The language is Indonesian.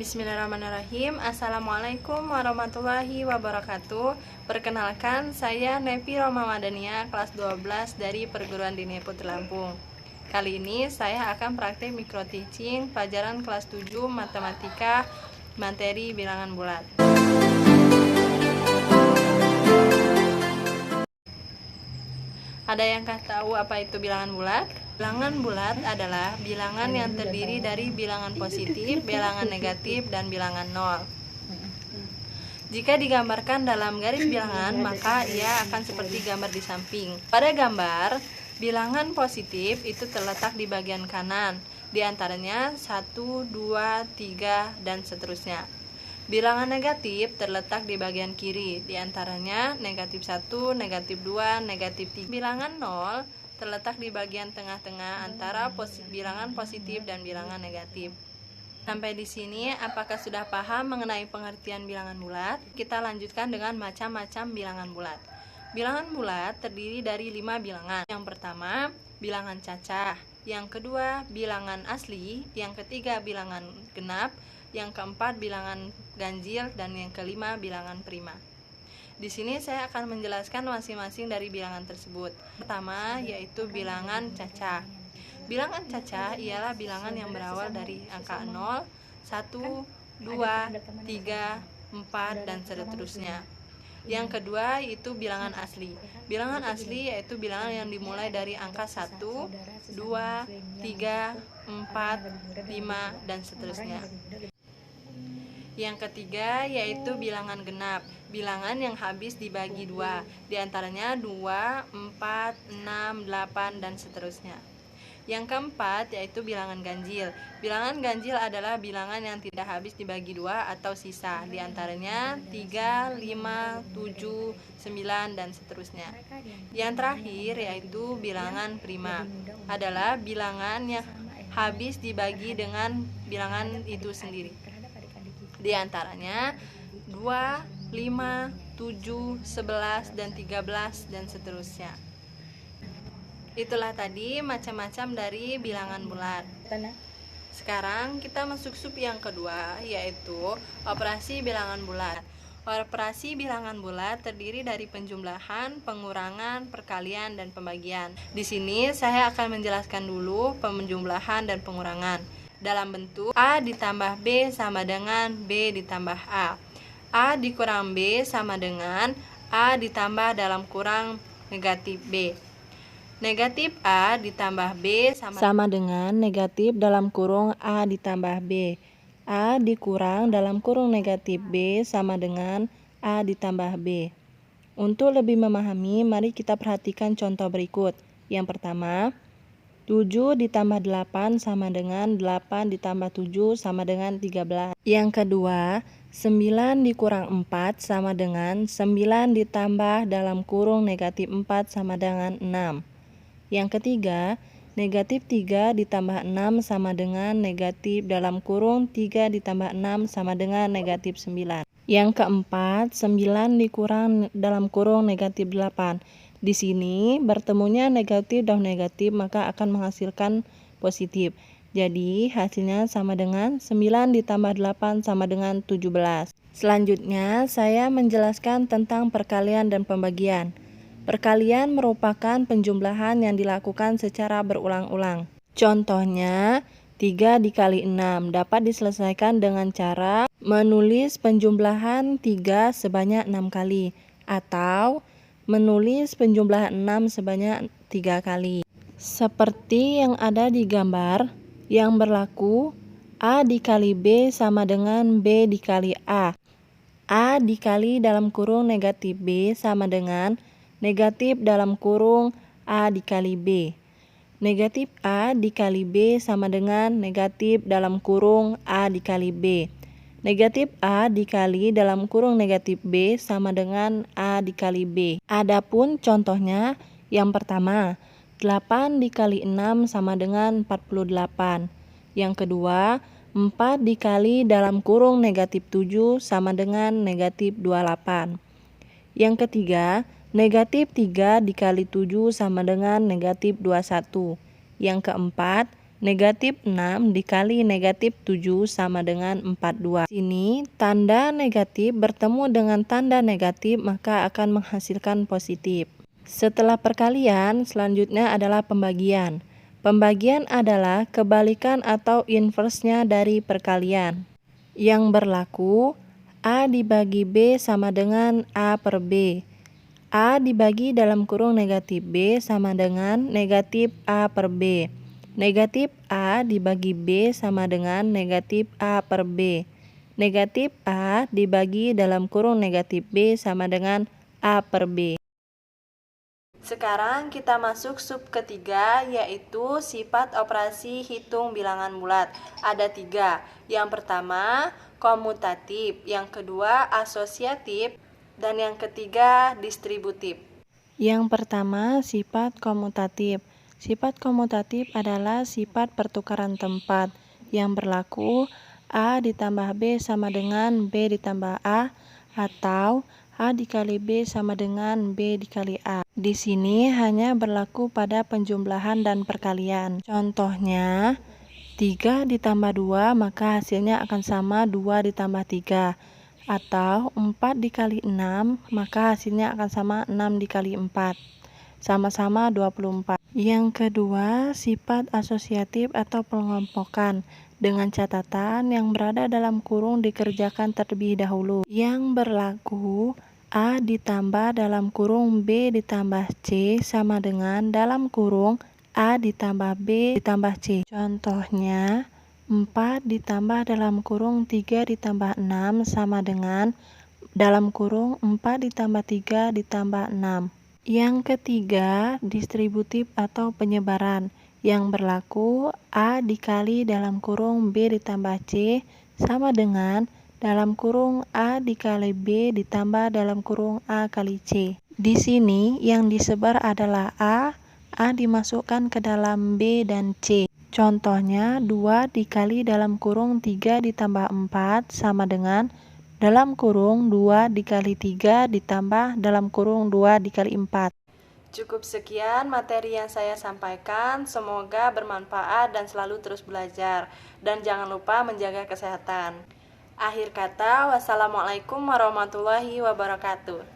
Bismillahirrahmanirrahim. Assalamualaikum warahmatullahi wabarakatuh. Perkenalkan, saya Nevi Roma Madania, kelas 12 dari Perguruan Dini Putri Lampung. Kali ini saya akan praktik micro teaching pelajaran kelas 7 Matematika materi bilangan bulat. Ada yang tahu apa itu bilangan bulat? Bilangan bulat adalah bilangan yang terdiri dari bilangan positif, bilangan negatif, dan bilangan nol. Jika digambarkan dalam garis bilangan, maka ia akan seperti gambar di samping. Pada gambar, bilangan positif itu terletak di bagian kanan, di antaranya 1, 2, 3, dan seterusnya. Bilangan negatif terletak di bagian kiri, di antaranya negatif 1, negatif 2, negatif 3. Bilangan 0 terletak di bagian tengah-tengah antara bilangan positif dan bilangan negatif. Sampai di sini, apakah sudah paham mengenai pengertian bilangan bulat? Kita lanjutkan dengan macam-macam bilangan bulat. Bilangan bulat terdiri dari 5 bilangan. Yang pertama, bilangan cacah. Yang kedua, bilangan asli. Yang ketiga, bilangan genap. Yang keempat, bilangan ganjil. Dan yang kelima, bilangan prima. Di sini saya akan menjelaskan masing-masing dari bilangan tersebut. Pertama, yaitu bilangan cacah. Bilangan cacah ialah bilangan yang berawal dari angka 0, 1, 2, 3, 4, dan seterusnya. Yang kedua yaitu bilangan asli. Bilangan asli yaitu bilangan yang dimulai dari angka 1, 2, 3, 4, 5, dan seterusnya. Yang ketiga yaitu bilangan genap, bilangan yang habis dibagi 2, diantaranya 2, 4, 6, 8, dan seterusnya. Yang keempat yaitu bilangan ganjil. Bilangan ganjil adalah bilangan yang tidak habis dibagi 2 atau sisa, diantaranya 3, 5, 7, 9, dan seterusnya. Yang terakhir yaitu bilangan prima, adalah bilangan yang habis dibagi dengan bilangan itu sendiri. Di antaranya 2, 5, 7, 11, dan 13, dan seterusnya. Itulah tadi macam-macam dari bilangan bulat. Sekarang kita masuk sub yang kedua, yaitu operasi bilangan bulat. Operasi bilangan bulat terdiri dari penjumlahan, pengurangan, perkalian, dan pembagian. Di sini saya akan menjelaskan dulu penjumlahan dan pengurangan. Dalam bentuk A ditambah B sama dengan B ditambah A. A dikurang B sama dengan A ditambah dalam kurang negatif B. Negatif A ditambah B sama dengan negatif dalam kurung A ditambah B. A dikurang dalam kurung negatif B sama dengan A ditambah B. Untuk lebih memahami, mari kita perhatikan contoh berikut. Yang pertama, 7 ditambah 8 sama dengan 8 ditambah 7 sama dengan 13. Yang kedua, 9 dikurang 4 sama dengan 9 ditambah dalam kurung negatif 4 sama dengan 6. Yang ketiga, negatif 3 ditambah 6 sama dengan negatif dalam kurung 3 ditambah 6 sama dengan negatif 9. Yang keempat, 9 dikurang dalam kurung negatif 8. Di sini bertemunya negatif dan negatif maka akan menghasilkan positif. Jadi hasilnya sama dengan 9 ditambah 8 sama dengan 17. Selanjutnya saya menjelaskan tentang perkalian dan pembagian. Perkalian merupakan penjumlahan yang dilakukan secara berulang-ulang. Contohnya 3 dikali 6 dapat diselesaikan dengan cara menulis penjumlahan 3 sebanyak 6 kali atau menulis penjumlahan 6 sebanyak 3 kali. Seperti yang ada di gambar yang berlaku, A dikali B sama dengan B dikali A. A dikali dalam kurung negatif B sama dengan negatif dalam kurung A dikali B. Negatif A dikali B sama dengan negatif dalam kurung A dikali B. Negatif A dikali dalam kurung negatif B sama dengan A dikali B. Adapun contohnya yang pertama, 8 dikali 6 sama dengan 48. Yang kedua, 4 dikali dalam kurung negatif 7 sama dengan negatif 28. Yang ketiga, negatif 3 dikali 7 sama dengan negatif 21. Yang keempat, Negatif 6 dikali negatif 7 sama dengan 42. Sini tanda negatif bertemu dengan tanda negatif maka akan menghasilkan positif. Setelah perkalian, selanjutnya adalah pembagian. Pembagian adalah kebalikan atau inversnya dari perkalian. Yang berlaku, A dibagi B sama dengan A per B. A dibagi dalam kurung negatif B sama dengan negatif A per B. Negatif A dibagi B sama dengan negatif A per B. Negatif A dibagi dalam kurung negatif B sama dengan A per B. Sekarang kita masuk sub ketiga, yaitu sifat operasi hitung bilangan bulat. Ada 3. Yang pertama, komutatif. Yang kedua, asosiatif. Dan yang ketiga, distributif. Yang pertama, sifat komutatif. Sifat komutatif adalah sifat pertukaran tempat yang berlaku A ditambah B sama dengan B ditambah A, atau A dikali B sama dengan B dikali A. Di sini hanya berlaku pada penjumlahan dan perkalian. Contohnya, 3 ditambah 2 maka hasilnya akan sama 2 ditambah 3. Atau 4 dikali 6 maka hasilnya akan sama 6 dikali 4. Sama-sama 24. Yang kedua, sifat asosiatif atau pengelompokan. Dengan catatan yang berada dalam kurung dikerjakan terlebih dahulu. Yang berlaku A ditambah dalam kurung B ditambah C sama dengan dalam kurung A ditambah B ditambah C. Contohnya, 4 ditambah dalam kurung 3 ditambah 6 sama dengan dalam kurung 4 ditambah 3 ditambah 6. Yang ketiga, distributif atau penyebaran. Yang berlaku A dikali dalam kurung B ditambah C sama dengan dalam kurung A dikali B ditambah dalam kurung A kali C. Di sini yang disebar adalah A dimasukkan ke dalam B dan C. Contohnya 2 dikali dalam kurung 3 ditambah 4 sama dengan dalam kurung 2 dikali 3 ditambah dalam kurung 2 dikali 4. Cukup sekian materi yang saya sampaikan, semoga bermanfaat dan selalu terus belajar. Dan jangan lupa menjaga kesehatan. Akhir kata, wassalamualaikum warahmatullahi wabarakatuh.